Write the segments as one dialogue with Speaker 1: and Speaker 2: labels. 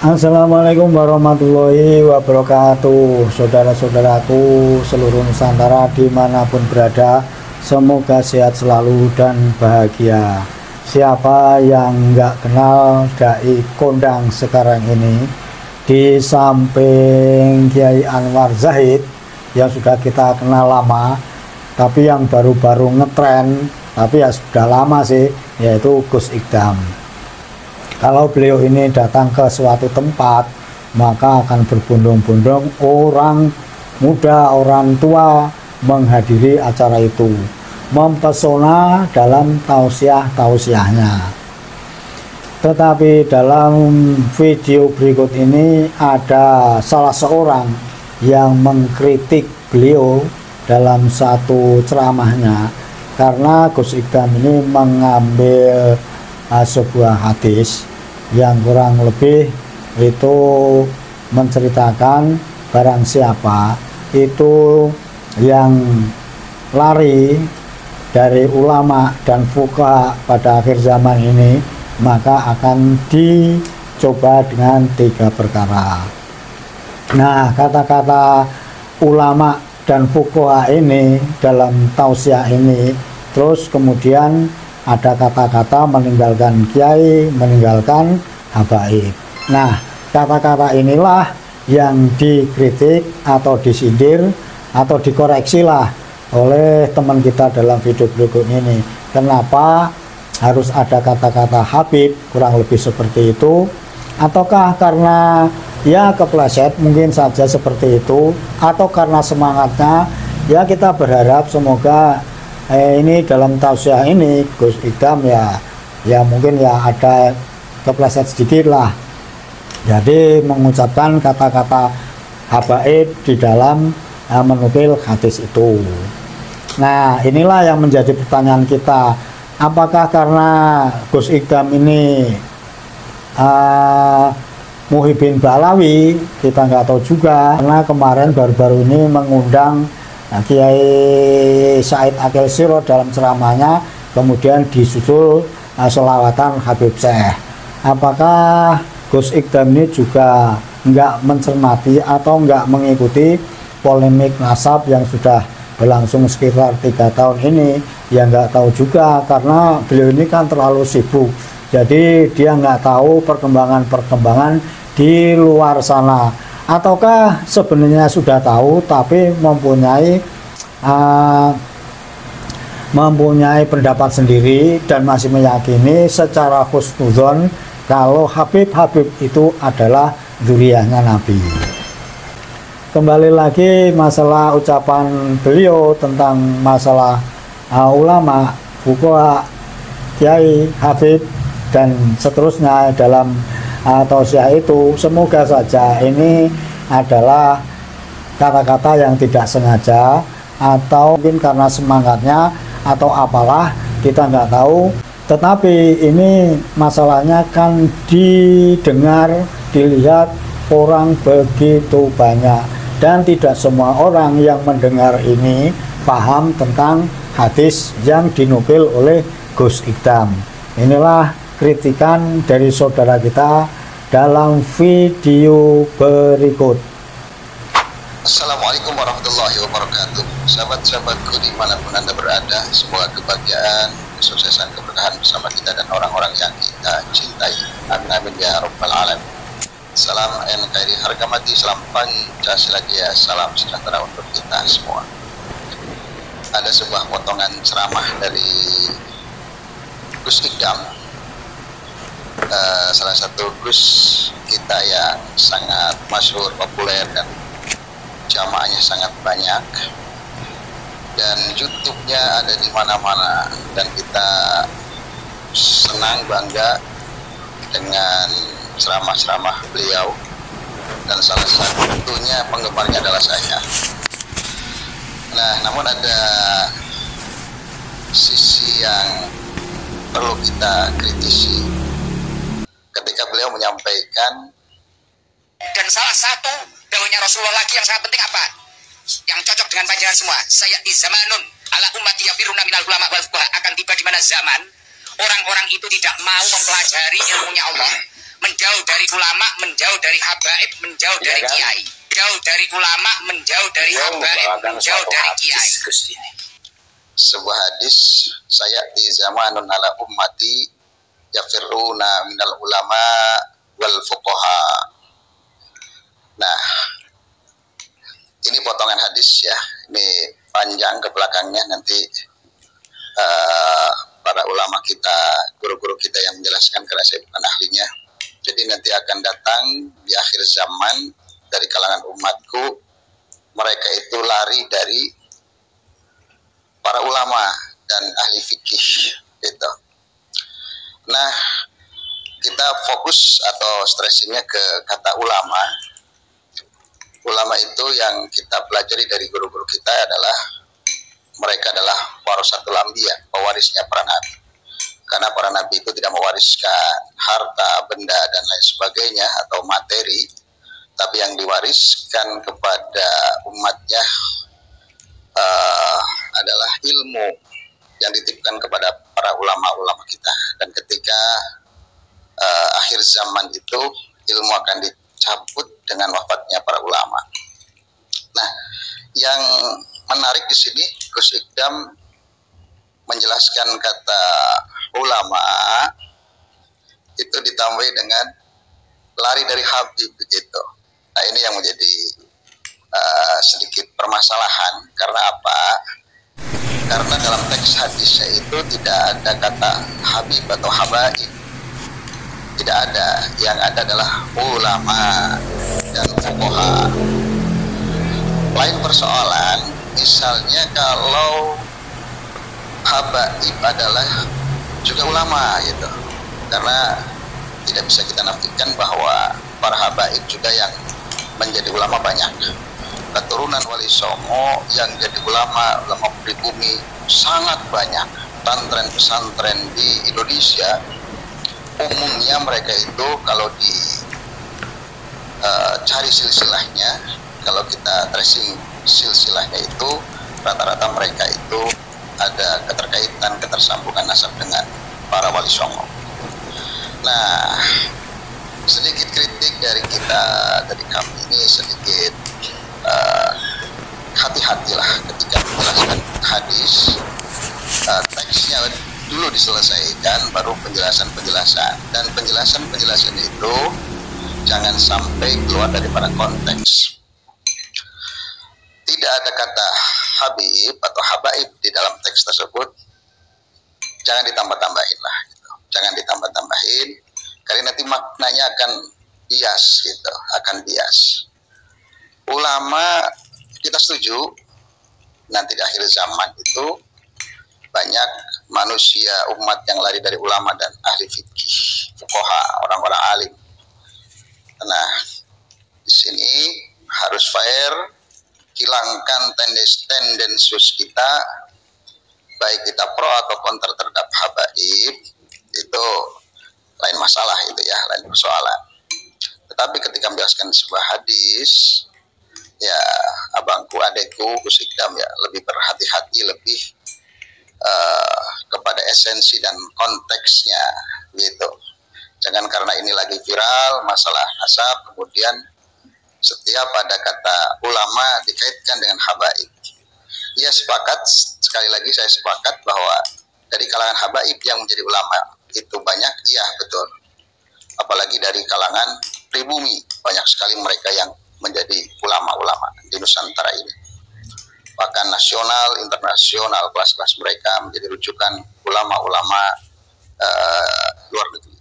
Speaker 1: Assalamualaikum warahmatullahi wabarakatuh. Saudara-saudaraku seluruh Nusantara dimanapun berada, semoga sehat selalu dan bahagia. Siapa yang nggak kenal Dai Kondang sekarang ini, di samping Kiai Anwar Zahid yang sudah kita kenal lama, tapi yang baru-baru ngetren, tapi ya sudah lama sih, yaitu Gus Ikdam. Kalau beliau ini datang ke suatu tempat, maka akan berbondong-bondong orang muda, orang tua menghadiri acara itu, mempesona dalam tausiah-tausiahnya. Tetapi dalam video berikut ini ada salah seorang yang mengkritik beliau dalam satu ceramahnya, karena Gus Ikdam ini mengambil sebuah hadis yang kurang lebih itu menceritakan barang siapa itu yang lari dari ulama dan fuqaha pada akhir zaman ini, maka akan dicoba dengan 3 perkara. Nah, kata-kata ulama dan fuqaha ini dalam tausiah ini, terus kemudian ada kata-kata meninggalkan kiai, meninggalkan habaib. Nah, kata-kata inilah yang dikritik atau disindir atau dikoreksi lah oleh teman kita dalam video berikut ini. Kenapa harus ada kata-kata habib, kurang lebih seperti itu? Ataukah karena ya kepleset, mungkin saja seperti itu, atau karena semangatnya? Ya, kita berharap semoga ini dalam tausiah ini Gus Ikdam ya mungkin ya ada kepleset sedikit lah, jadi mengucapkan kata-kata habaib di dalam menukil hadis itu. Nah, inilah yang menjadi pertanyaan kita, apakah karena Gus Ikdam ini Muhyiddin Ba'alawi? Kita nggak tahu juga, karena kemarin baru-baru ini mengundang Kiai Said Akil Sirot dalam ceramahnya, kemudian disusul selawatan Habib Syekh. Apakah Gus Ikdam ini juga nggak mencermati atau nggak mengikuti polemik nasab yang sudah berlangsung sekitar 3 tahun ini? Ya nggak tahu juga, karena beliau ini kan terlalu sibuk, jadi dia nggak tahu perkembangan-perkembangan di luar sana. Ataukah sebenarnya sudah tahu tapi mempunyai pendapat sendiri dan masih meyakini secara husnudzon kalau Habib-Habib itu adalah dzurriyyahnya Nabi. Kembali lagi masalah ucapan beliau tentang masalah ulama, fuqaha, kiai, habib dan seterusnya dalam tausiah itu, semoga saja ini adalah kata-kata yang tidak sengaja, atau mungkin karena semangatnya atau apalah, kita nggak tahu. Tetapi ini masalahnya kan didengar, dilihat orang begitu banyak, dan tidak semua orang yang mendengar ini paham tentang hadis yang dinukil oleh Gus Ikdam. Inilah kritikan dari saudara kita dalam video berikut.
Speaker 2: Assalamualaikum warahmatullahi wabarakatuh. Sahabat-sahabatku dimanapun Anda berada, semoga kebahagiaan, kesuksesan, keberkahan bersama kita dan orang-orang yang kita cintai. Amin ya rabbal alamin. Salam NKRI harga mati, salam Pancasila Jaya, salam sejahtera untuk kita semua. Ada sebuah potongan ceramah dari Gus Ikdam, salah satu Gus kita yang sangat masyhur, populer, dan jamaahnya sangat banyak, dan YouTube-nya ada di mana-mana, dan kita senang, bangga dengan ceramah-ceramah beliau, dan salah satunya penggemarnya adalah saya. Nah, namun ada sisi yang perlu kita kritisi ketika beliau menyampaikan.
Speaker 3: Dan salah satu dawuhnya Rasulullah lagi yang sangat penting apa? Yang cocok dengan panjenengan semua. Saya di zamanun ala ummati yafiruna minal ulama wal fuqaha. akhir zaman, orang-orang itu tidak mau mempelajari ilmunya Allah, menjauh dari ulama, menjauh dari habaib, menjauh dari kiai, jauh dari ulama, menjauh dari habaib, menjauh dari kiai.
Speaker 2: Sebuah hadis, saya di zamanun ala ummati yafirruna minal ulama wal fuqaha. Nah, ini potongan hadis ya, ini panjang ke belakangnya, nanti para ulama kita, guru-guru kita yang menjelaskan, karena saya bukan ahlinya. Jadi nanti akan datang di akhir zaman dari kalangan umatku, mereka itu lari dari para ulama dan ahli fikih gitu. Nah, kita fokus atau stressingnya ke kata ulama. Ulama itu yang kita pelajari dari guru-guru kita adalah mereka adalah warasatul anbiya, pewarisnya para nabi. Karena para nabi itu tidak mewariskan harta, benda, dan lain sebagainya atau materi, tapi yang diwariskan kepada umatnya adalah ilmu yang dititipkan kepada para ulama-ulama kita. Dan ketika akhir zaman itu, ilmu akan dicabut dengan wafatnya para ulama. Nah, yang menarik di sini Gus Ikdam menjelaskan kata ulama itu ditambahi dengan lari dari Habib begitu. Nah, ini yang menjadi sedikit permasalahan. Karena apa? Karena dalam teks hadisnya itu tidak ada kata Habib atau Habaib, tidak ada. Yang ada adalah ulama dan fuqaha. Lain persoalan, misalnya kalau habaib adalah juga ulama gitu, karena tidak bisa kita nafikan bahwa para habaib juga yang menjadi ulama banyak. Keturunan Wali Songo yang jadi ulama pribumi sangat banyak. Pesantren-pesantren di Indonesia umumnya mereka itu kalau cari silsilahnya, kalau kita tracing silsilahnya itu rata-rata mereka itu ada keterkaitan, ketersambungan nasab dengan para Wali Songo. Nah, sedikit kritik dari kita, dari kami ini sedikit hati-hatilah ketika menjelaskan hadis. Teksnya dulu diselesaikan, baru penjelasan-penjelasan, dan penjelasan-penjelasan itu jangan sampai keluar daripada konteks. Tidak ada kata Habib atau Habaib di dalam teks tersebut, jangan ditambah-tambahin lah gitu. Jangan ditambah-tambahin, karena nanti maknanya akan bias gitu, akan bias. Ulama kita setuju nanti di akhir zaman itu banyak manusia umat yang lari dari ulama dan ahli fikih, fuqaha, orang-orang alim. Nah, di sini harus fair, hilangkan tendensius kita, baik kita pro atau kontra terhadap habaib, itu lain masalah itu ya, lain persoalan. Tetapi ketika menjelaskan sebuah hadis, ya abangku, adekku, Gus Ikdam ya lebih berhati-hati, lebih kepada esensi dan konteksnya gitu. Jangan karena ini lagi viral masalah nasab, kemudian setiap ada kata ulama dikaitkan dengan habaib. Ya sepakat, sekali lagi saya sepakat bahwa dari kalangan habaib yang menjadi ulama itu banyak, iya betul. Apalagi dari kalangan pribumi, banyak sekali mereka yang menjadi ulama-ulama di Nusantara ini. Bahkan nasional, internasional, kelas-kelas mereka menjadi rujukan ulama-ulama luar negeri.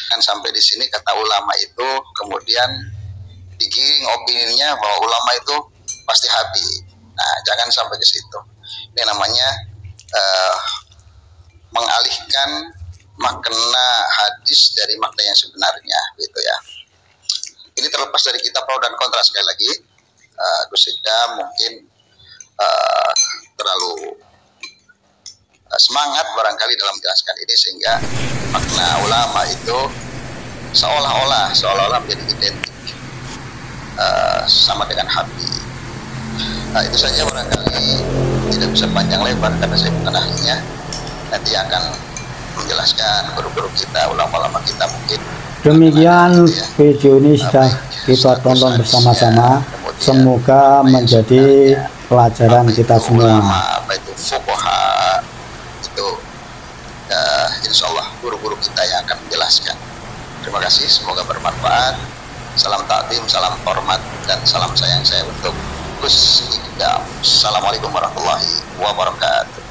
Speaker 2: Kan sampai di sini kata ulama itu kemudian digiring opininya bahwa ulama itu pasti Habib. Nah, jangan sampai ke situ. Ini namanya mengalihkan makna hadis dari makna yang sebenarnya, gitu ya. Ini terlepas dari kita pro dan kontra. Sekali lagi, Gus Ikdam mungkin terlalu semangat barangkali dalam menjelaskan ini, sehingga makna ulama itu seolah-olah menjadi identik sama dengan Habib. Nah, itu saja, barangkali tidak bisa panjang lebar karena saya bukan ahlinya. Nanti nanti akan menjelaskan, guru-guru kita, ulama-ulama kita mungkin.
Speaker 1: Demikian
Speaker 2: gitu ya.
Speaker 1: video ini sudah kita tonton bersama-sama. Semoga menjadi pelajaran kita semua.
Speaker 2: Apa itu fuqaha itu, insya Allah guru-guru kita yang akan menjelaskan. Terima kasih, semoga bermanfaat. Salam takdim, salam hormat, dan salam sayang saya untuk Gus Ikdam. Assalamualaikum warahmatullahi wabarakatuh.